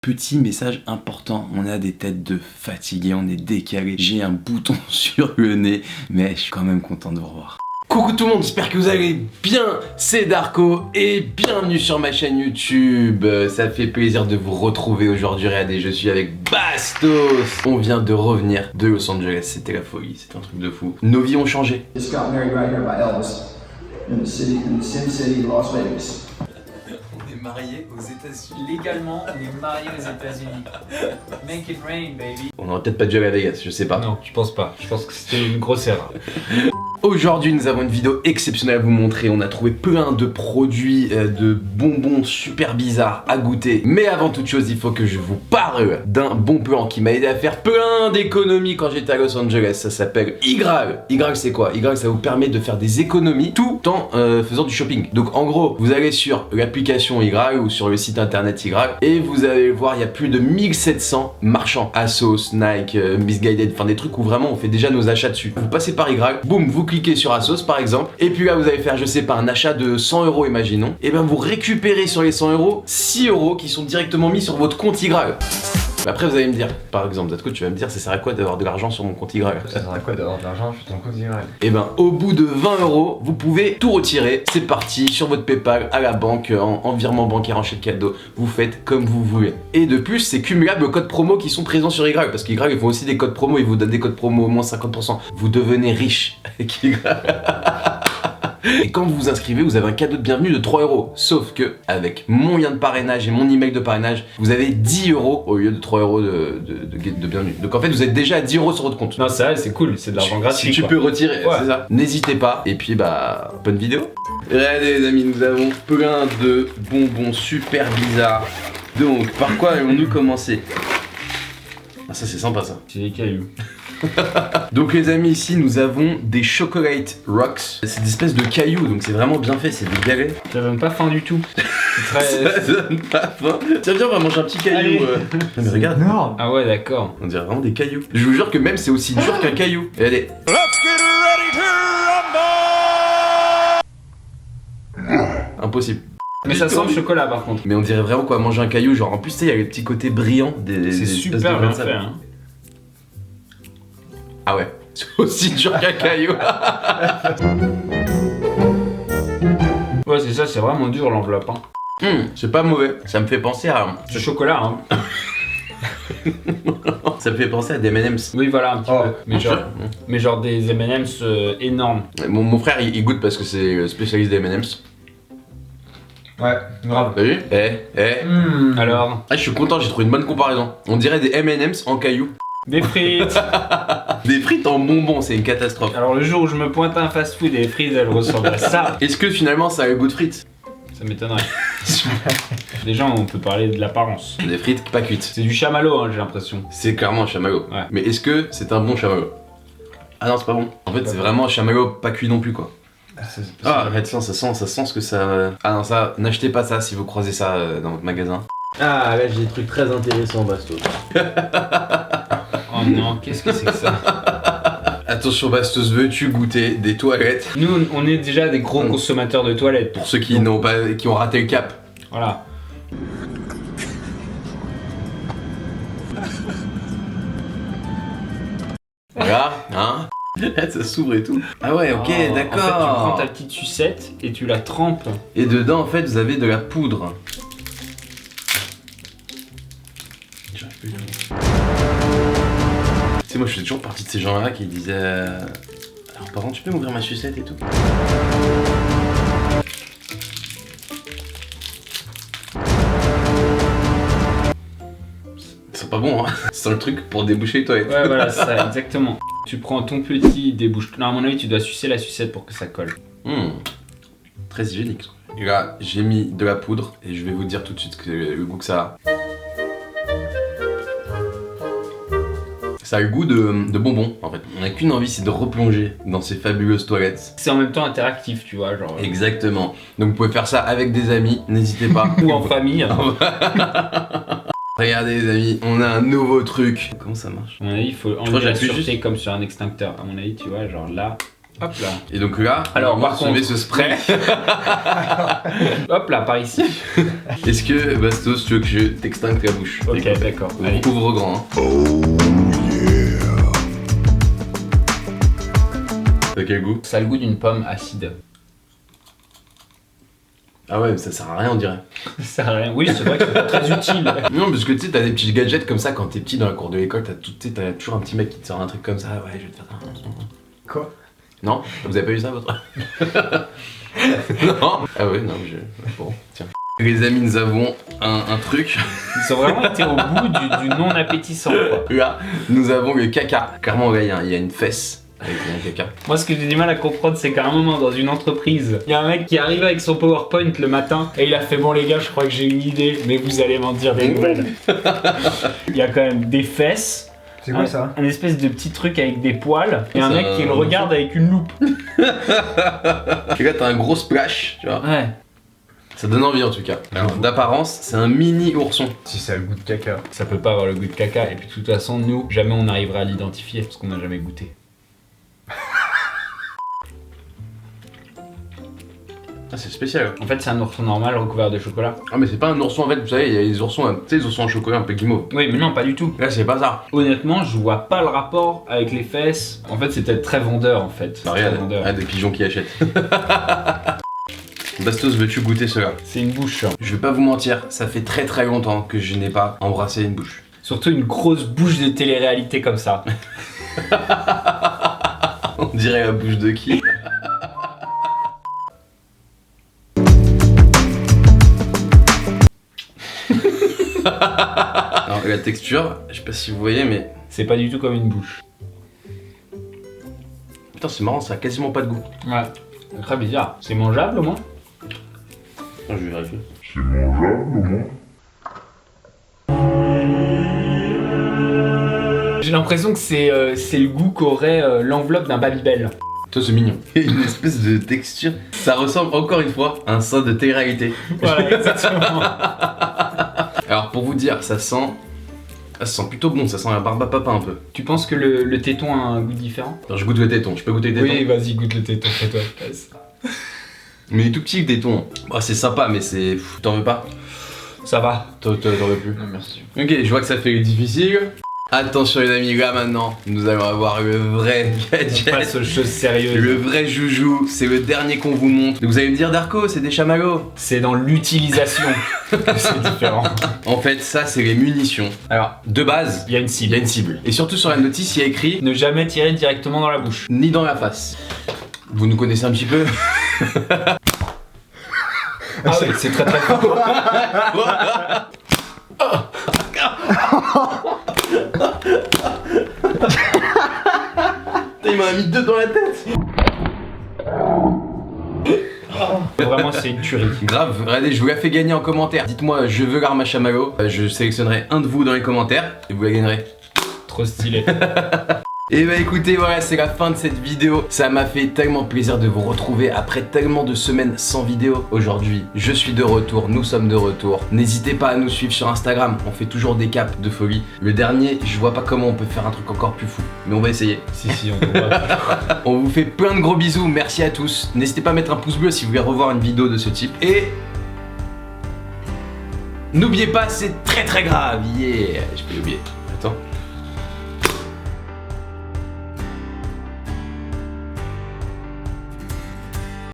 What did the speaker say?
Petit message important, on a des têtes de fatigués, on est décalé. J'ai un bouton sur le nez, mais je suis quand même content de vous revoir. Coucou tout le monde, j'espère que vous allez bien, c'est Darko et bienvenue sur ma chaîne YouTube. Ça fait plaisir de vous retrouver aujourd'hui, regardez, je suis avec Bastos. On vient de revenir de Los Angeles, c'était la folie, c'était un truc de fou. Nos vies ont changé. Just got married right here by Elvis in the Sin City, Las Vegas. On est mariés aux États-Unis. Légalement, on est mariés aux États-Unis. Make it rain, baby. On aurait peut-être pas dû aller à Vegas, je sais pas. Non, je pense pas. Je pense que c'était une grosse erreur. Aujourd'hui, nous avons une vidéo exceptionnelle à vous montrer. On a trouvé plein de produits, de bonbons super bizarres à goûter. Mais avant toute chose, il faut que je vous parle d'un bon plan qui m'a aidé à faire plein d'économies quand j'étais à Los Angeles. Ça s'appelle Igral. Igral, c'est quoi? Igral, ça vous permet de faire des économies tout en faisant du shopping. Donc en gros, vous allez sur l'application Igral ou sur le site internet Igral et vous allez voir, il y a plus de 1700 marchands. Asos, Nike, Missguided, enfin des trucs où vraiment on fait déjà nos achats dessus. Vous passez par Igral, boum, vous cliquez sur Asos par exemple, et puis là vous allez faire, je sais pas, un achat de 100 € imaginons, et ben vous récupérez sur les 100 € 6 € qui sont directement mis sur votre compte Igral. Après vous allez me dire, par exemple, Zatko, tu vas me dire, ça sert à quoi d'avoir de l'argent sur mon compte Igral? Ça sert à quoi d'avoir de l'argent sur ton compte Igral? Et ben au bout de 20 €, vous pouvez tout retirer, c'est parti, sur votre Paypal, à la banque, en virement bancaire, en chèque cadeau, vous faites comme vous voulez. Et de plus, c'est cumulable aux codes promo qui sont présents sur Igral, parce qu'Igral ils font aussi des codes promo, ils vous donnent des codes promo au moins 50%. Vous devenez riche avec Igral. Et quand vous vous inscrivez, vous avez un cadeau de bienvenue de 3 €. Sauf que, avec mon lien de parrainage et mon email de parrainage, vous avez 10 € au lieu de 3 € de bienvenue. Donc en fait, vous êtes déjà à 10 € sur votre compte. Non, c'est vrai, c'est cool, c'est de l'argent gratuit. Si tu quoi. peux retirer, Ouais. c'est ça. N'hésitez pas. Et puis, bah, bonne vidéo. Regardez, les amis, nous avons plein de bonbons super bizarres. Donc, par quoi allons-nous commencer? Ah, ça, c'est sympa, ça. C'est des cailloux. Donc les amis, ici nous avons des Chocolate Rocks. C'est des espèces de cailloux, donc c'est vraiment bien fait, c'est des galets. Ça donne pas faim du tout. C'est très... Ça donne pas faim. Tiens, viens, on va manger un petit caillou. Allez. Mais regarde, Non. Ah ouais, d'accord. on dirait vraiment des cailloux. Je vous jure que même c'est aussi dur qu'un caillou. Regardez. Impossible. Mais ça sent le chocolat par contre. Mais on dirait vraiment quoi, manger un caillou. Genre en plus, tu sais, il y a les petits côtés brillants des C'est espèces super de bien grains de fait. sable. Hein. Ah ouais, c'est aussi dur qu'un caillou. Ouais, c'est ça, c'est vraiment dur l'enveloppe. Hein. C'est pas mauvais. Ça me fait penser à. C'est chocolat, hein. Ça me fait penser à des M&M's. Oui, voilà, un petit Oh. peu. Mais genre des M&M's énormes. Mon frère il goûte parce que c'est le spécialiste des M&M's. Ouais, grave. T'as vu? Alors, Ah, je suis content, j'ai trouvé une bonne comparaison. On dirait des M&M's en cailloux. des frites. Des frites en bonbons, c'est une catastrophe. Alors le jour où je me pointe à un fast-food et les frites elles ressemblent à ça, Est-ce que finalement ça a le goût de frites? ça m'étonnerait. Déjà on peut parler de l'apparence. Des frites pas cuites. C'est du chamallow hein, j'ai l'impression. C'est clairement un chamallow. Ouais. Mais est-ce que c'est un bon chamallow? Ah non, c'est pas bon. En fait, c'est vraiment un chamallow pas cuit non plus quoi. Ah, arrête ça, ça sent ce que ça. Ah non, ça, n'achetez pas ça si vous croisez ça dans votre magasin. Ah, là j'ai des trucs très intéressants, Bastos. Oh non, qu'est-ce que c'est que ça? Attention, Bastos, veux-tu goûter des toilettes? Nous on est déjà des gros consommateurs de toilettes. Pour ceux qui n'ont pas, qui ont raté le cap. Voilà. Regarde, hein? Ça s'ouvre et tout. Ah ouais, ok, Oh, en fait, tu prends d'accord. ta petite sucette et tu la trempes. Et dedans, en fait, vous avez de la poudre. J'arrive plus à lire. Tu sais, moi, je fais toujours partie de ces gens-là qui disaient alors, par contre, tu peux m'ouvrir ma sucette et tout? C'est pas bon, hein? C'est le truc pour déboucher les toilettes. Ouais voilà, c'est ça, exactement. Tu prends ton petit débouche. Non, à mon avis, tu dois sucer la sucette pour que ça colle. Très hygiénique. Et là, j'ai mis de la poudre et je vais vous dire tout de suite le goût que ça a. Ça a le goût de bonbons en fait. On n'a qu'une envie, c'est de replonger dans ces fabuleuses toilettes. C'est en même temps interactif, tu vois, genre. Exactement. Donc vous pouvez faire ça avec des amis, n'hésitez pas. Ou en famille. Regardez les amis, on a un nouveau truc. Comment ça marche? À mon avis, il faut crois que enlever la j'appuie sûreté juste. comme sur un extincteur. À mon avis, tu vois, genre là, Hop là. Et donc là, Alors, on va par recevoir contre- ce spray. Hop là, par ici. Est-ce que, Bastos, tu veux que je t'extincte la bouche? Ok, d'accord. Allez. Ouvre grand. Hein. T'as quel goût? Ça a le goût d'une pomme acide. Ah ouais, mais ça sert à rien, on dirait. Ça sert à rien. Oui, c'est vrai que c'est pas très utile. Non, parce que tu sais, t'as des petits gadgets comme ça quand t'es petit dans la cour de l'école, t'as toujours un petit mec qui te sort un truc comme ça. Ouais, je vais te faire ça. Quoi? Non? Vous avez pas eu ça, votre? Non? Ah ouais, non, Bon, tiens. Les amis, nous avons un truc. Ils ont vraiment été au bout du non appétissant, quoi. Là, nous avons le caca. Clairement, là, il y a une fesse avec le caca. Moi, ce que j'ai du mal à comprendre, c'est qu'à un moment, dans une entreprise, il y a un mec qui arrive avec son PowerPoint le matin et il a fait bon, les gars, je crois que j'ai une idée, mais vous allez m'en dire des nouvelles. Il y a quand même des fesses. C'est quoi ça? Un espèce de petit truc avec des poils et un C'est mec qui le regarde avec une loupe. Et là, t'as un gros splash, tu vois. Ouais. Ça donne envie en tout cas. Alors, d'apparence, c'est un mini ourson. Si ça a le goût de caca. Ça peut pas avoir le goût de caca et puis de toute façon, nous, jamais on arrivera à l'identifier parce qu'on n'a jamais goûté. Ah, c'est spécial. En fait, c'est un ourson normal recouvert de chocolat. Ah, mais c'est pas un ourson en fait, vous savez, il y a les oursons, tu sais, les oursons en chocolat un peu guimauve. Oui, mais non, pas du tout. Là, c'est pas ça. Honnêtement, je vois pas le rapport avec les fesses. En fait, c'est peut-être très vendeur en fait. Bah, Très regarde, vendeur. des pigeons qui achètent. Bastos, veux-tu goûter cela? C'est une bouche. Je vais pas vous mentir, ça fait très très longtemps que je n'ai pas embrassé une bouche. Surtout une grosse bouche de télé-réalité comme ça. On dirait la bouche de qui? Alors, la texture, je sais pas si vous voyez, mais C'est pas du tout comme une bouche. putain, c'est marrant, ça a quasiment pas de goût. Ouais. C'est très bizarre. C'est mangeable au moins? Attends, je vais vérifier. J'ai l'impression que c'est le goût qu'aurait l'enveloppe d'un Babybel. Toi, c'est mignon. Il y a une espèce de texture. Ça ressemble encore une fois à un sein de télé-réalité. Voilà, exactement. Alors, pour vous dire, ça sent plutôt bon, ça sent la barbe à papa un peu. Tu penses que le téton a un goût différent? Alors, je goûte le téton, je peux goûter le téton? Oui, vas-y, goûte le téton, fais-toi place. Mais il est tout petit le téton. Bah, c'est sympa, mais c'est. T'en veux pas? Ça va. T'en veux plus? Non, merci. Ok, je vois que ça fait difficile. Attention les amis, là maintenant, nous allons avoir le vrai On gadget. passe aux choses sérieuses. Le vrai joujou, c'est le dernier qu'on vous montre. Vous allez me dire Darko, c'est des chamallows. C'est dans l'utilisation que c'est différent. En fait, ça c'est les munitions. Alors, de base, Il y a une il cible. y a une cible. Et surtout sur la notice, il y a écrit Ne jamais tirer directement dans la bouche. ni dans la face. Vous nous connaissez un petit peu. Ah oui, c'est très très fort. Il m'a mis deux dans la tête. Vraiment, c'est une tuerie. Grave, regardez, je vous la fais gagner en commentaire. Dites-moi, je veux l'arme à chamallow. Je sélectionnerai un de vous dans les commentaires et vous la gagnerez. Trop stylé. Et bah écoutez, voilà, c'est la fin de cette vidéo. Ça m'a fait tellement plaisir de vous retrouver après tellement de semaines sans vidéo. Aujourd'hui, je suis de retour, nous sommes de retour. N'hésitez pas à nous suivre sur Instagram, on fait toujours des caps de folie. Le dernier, je vois pas comment on peut faire un truc encore plus fou, mais on va essayer. Si, on comprend. On vous fait plein de gros bisous, merci à tous. N'hésitez pas à mettre un pouce bleu si vous voulez revoir une vidéo de ce type. Et n'oubliez pas, c'est très très grave. Yeah, je peux l'oublier. Attends.